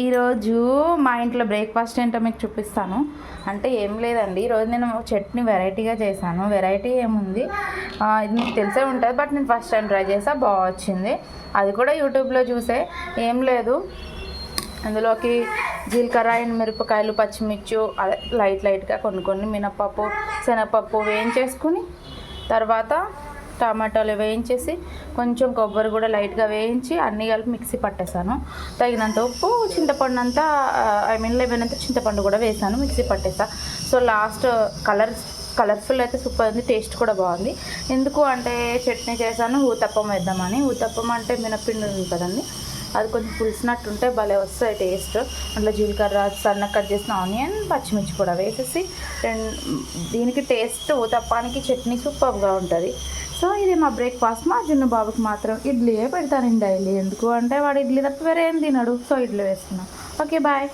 ఈరోజు మా ఇంట్లో బ్రేక్ఫాస్ట్ ఏంటో మీకు చూపిస్తాను. అంటే ఏం లేదండి, ఈరోజు నేను చట్నీ వెరైటీగా చేశాను. వెరైటీ ఏముంది, ఇది మీకు తెలిసే ఉంటుంది, బట్ నేను ఫస్ట్ టైం ట్రై చేసా, బాగా వచ్చింది. అది కూడా యూట్యూబ్లో చూసే. ఏం లేదు, అందులోకి జీలకర్ర అండ్ మిరపకాయలు, పచ్చిమిర్చి, అదే లైట్గా కొన్ని మినపప్పు, శనగపప్పు వేయించేసుకుని, తర్వాత టమాటాలు వేయించేసి, కొంచెం కొబ్బరి కూడా లైట్గా వేయించి అన్నీ కలిపి మిక్సీ పట్టేశాను. తగినంత ఉప్పు, చింతపండు అంతా లెమన్ అంతా చింతపండు కూడా వేసాను, మిక్సీ పట్టేసా. సో లాస్ట్ కలర్ఫుల్ అయితే సూపర్ ఉంది, టేస్ట్ కూడా బాగుంది. ఎందుకు అంటే చట్నీ చేశాను, ఊతప్పం వేద్దామని. ఊతప్పం అంటే మినప్పిండి ఉంది కదండి, అది కొంచెం పులిసినట్టుంటే భలే వస్తాయి టేస్ట్. అందులో జీలకర్ర, సన్నగా కట్ చేసిన ఆనియన్, పచ్చిమిర్చి కూడా వేసేసి దీనికి టేస్ట్ ఊతప్పానికి చట్నీ సూపర్గా ఉంటుంది. సో ఇది మా బ్రేక్ఫాస్ట్. మా జున్ను బాబుకి మాత్రం ఇడ్లీయే పెడతాను డైలీ. ఎందుకు అంటే వాడు ఇడ్లీ తప్ప వేరే ఏం తినడు. సో ఇడ్లీ వేస్తున్నాను. Okay, bye.